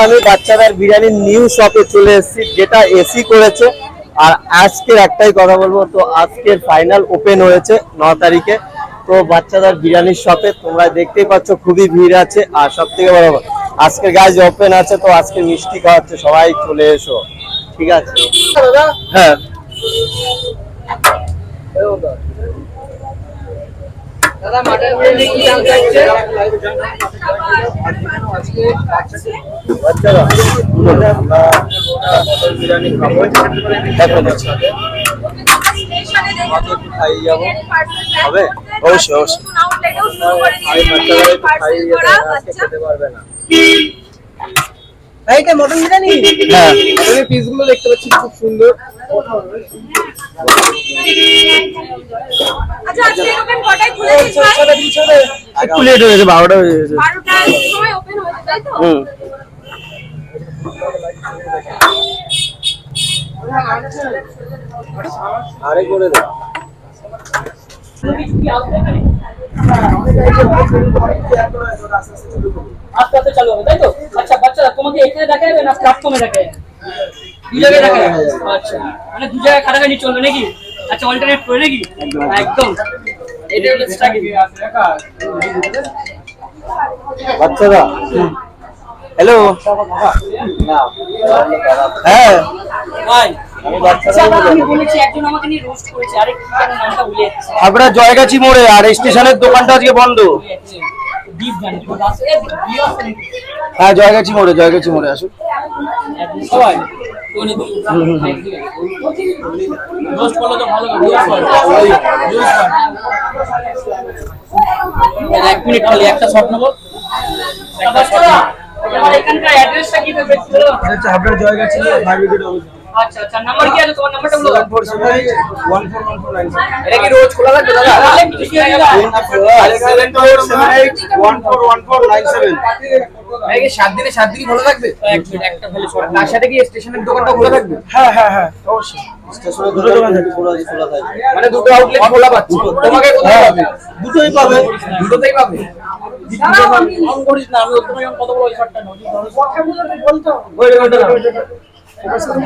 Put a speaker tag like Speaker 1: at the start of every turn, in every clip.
Speaker 1: আমি বাচ্চাদের বিরিয়ানির নিউ শপে চলে এসেছি, যেটা এসি করেছে। আর আজকের একটাই কথা বলবো, তো আজকের ফাইনাল ওপেন হয়েছে 9 তারিখে। তো বাচ্চাদের বিরিয়ানির শপে তোমরা দেখতেই পাচ্ছ খুবই ভিড় আছে। আর সব থেকে বড় আজকের গাইজ ওপেন আছে, তো আজকে মিষ্টি খাওয়াচ্ছে, সবাই চলে এসো, ঠিক আছে? হ্যাঁ,
Speaker 2: দাদা মাটন বিরিয়ানি কি দাম চাইছে?
Speaker 1: বাচ্চারা আমরা বিরিয়ানি খাবো, খাইয়ে যাবো, হবে? অবশ্যই অবশ্যই খেতে পারবে না।
Speaker 2: এইটা মটন বিরিয়ানি?
Speaker 1: হ্যাঁ,
Speaker 2: মটনের পিসগুলো দেখতে পাচ্ছি খুব সুন্দর।
Speaker 3: আচ্ছা, আজকে দোকান কটায় খুলে দিয়েছে?
Speaker 1: একটু লেট হয়ে গেছে, 12টা হয়ে গেছে।
Speaker 3: 12টার সময় ওপেন হয়েছে, তাই তো?
Speaker 1: আরে করে দাও।
Speaker 2: আস্তে আস্তে চালু হবে, তাই তো? আচ্ছা বাচ্চারা তোমাকে এখানে দেখাবে না প্ল্যাটফর্মে দেখাবে? দু জায়গায় দেখাবে? আচ্ছা, মানে দু জায়গায় খাটাখাটি চলবে নাকি? আচ্ছা, অল্টারনেট করে নাকি? একদম, এটা হলো স্ট্রাগল।
Speaker 1: বাচ্চারা হ্যালো, হ্যাঁ
Speaker 2: ভাই
Speaker 1: আমি বাচ্চারা
Speaker 2: আমি বলেছি একজন আমাকে নিয়ে রোস্ট করেছে, আরে কি যেন নামটা ভুলে যাচ্ছি।
Speaker 1: আপনার জয়গাছি মোড়ে, আর স্টেশনের দোকানটা আজকে বন্ধ।
Speaker 2: ডিপ জানি তো আছে এ ডিপ আছে নাকি?
Speaker 1: হ্যাঁ, জয়গাছি মোড়ে আসুন।
Speaker 2: সবাই কোনে দিই রোস্ট করলে তো ভালো হবে। এক মিনিট খালি একটা শট নেব। আমার এখানকার অ্যাড্রেসটা কি দেবে?
Speaker 1: আচ্ছা, আপনার জয়গাছি মার্কেট অফিস।
Speaker 2: আচ্ছা আচ্ছা, নাম্বার কি আছে? তোমার নাম্বারটা বলো।
Speaker 1: 1478
Speaker 2: এটা কি রোজ খোলা থাকবে দাদা?
Speaker 1: 141497।
Speaker 2: এই কি 7 দিনে 7 দিনই খোলা থাকবে? এক মিনিট একটা খালি শট। তার সাথে কি স্টেশনের দোকানটা খোলা থাকবে?
Speaker 1: হ্যাঁ হ্যাঁ হ্যাঁ, অবশ্যই স্টেশনে দুটো দোকান থাকে, খোলা থাকে।
Speaker 2: মানে দুটো আউটলেট খোলা পাচ্ছি। তোমাকে কোথায় পাবে?
Speaker 1: দুটোই পাবে।
Speaker 2: দুটোতেই পাবে। অন করিস না, আমি তোমাকে কত বড় ওই শটটা নাও।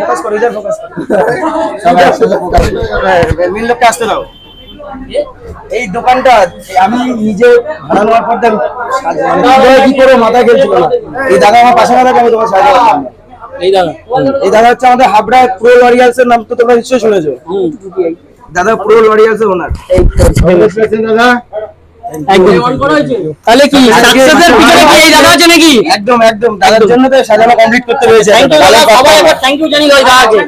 Speaker 1: ফোকাস করো, ইধর ফোকাস করো। সবাই একসাথে ফোকাস করো। মেন লোককে আসতে দাও। এই দোকানটা আমি নিজে ভাড়া নেওয়ার পর কি করে মাথায় খেলছিল না। এই দাদা আমার পাশে না থাকে, আমি তোমার সাহায্য করতাম না। এই দাদা হচ্ছে আমাদের হাবড়া প্রো লরিয়ালস এর নাম তো তোমরা নিশ্চয়ই শুনেছো। দাদা প্রো লরিয়ালস এর ওনার। দাদা
Speaker 2: তাহলে কি সাকসেসের পিছনে কি এই দাদা আছে নাকি?
Speaker 1: একদম একদম, দাদার জন্য তো সাজানো কমপ্লিট করতে হয়েছে।
Speaker 2: সবাই একবার থ্যাংক ইউ জানি দাদা আছে।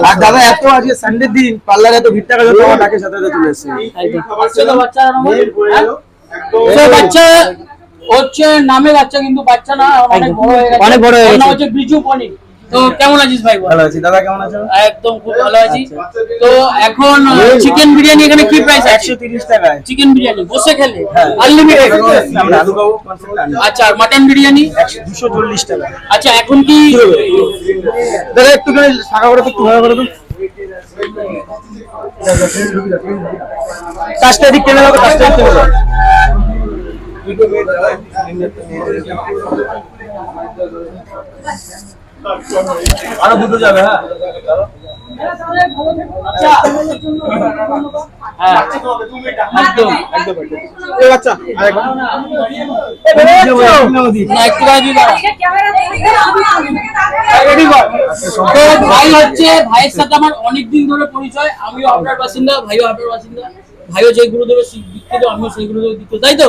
Speaker 1: আর দাদা এত আজকে সানডে দিন পার্লারে এত ভিড় টাকা যত আমার ডাকে সাথে সাথে চলে এসেছে।
Speaker 2: বাচ্চা হচ্ছে নামে বাচ্চা, কিন্তু বাচ্চা না, অনেক বড় হয়ে গেছে।
Speaker 1: অনেক বড় হয়ে গেছে।
Speaker 2: নাম হচ্ছে বিজু পনি। তো কেমন আছিস ভাই?
Speaker 1: ভালো আছি। দাদা কেমন আছো?
Speaker 2: একদম খুব ভালো আছি। তো এখন চিকেন বিরিয়ানি এখানে কি প্রাইস আছে?
Speaker 1: 130 টাকায়
Speaker 2: চিকেন বিরিয়ানি বসে খেলে আনলিমিটেড।
Speaker 1: আমরা আলু খাবো কনসেপ্ট।
Speaker 2: আচ্ছা, আর মাটন বিরিয়ানি
Speaker 1: 240 টাকা।
Speaker 2: আচ্ছা, এখন কি
Speaker 1: দাদা একটু করে টাকা করে তো, একটু ভালো করে তো কাজটা দিক টেনে দাও, কাজটা দিক টেনে দাও। আরো দুটো যাবে। হ্যাঁ
Speaker 2: একদম
Speaker 1: এই বাচ্চা আরেকবার
Speaker 2: না একটু রাজি দাও। তো ভাই হচ্ছে, ভাইয়ের সাথে আমার অনেকদিন ধরে পরিচয়। আমিও আপনার বাসিন্দা, ভাইও আপনার বাসিন্দা। ভাইও যে গুরুদেবের দীক্ষিত, আমিও সেই গুরুদেবের দীক্ষিত, তাই তো?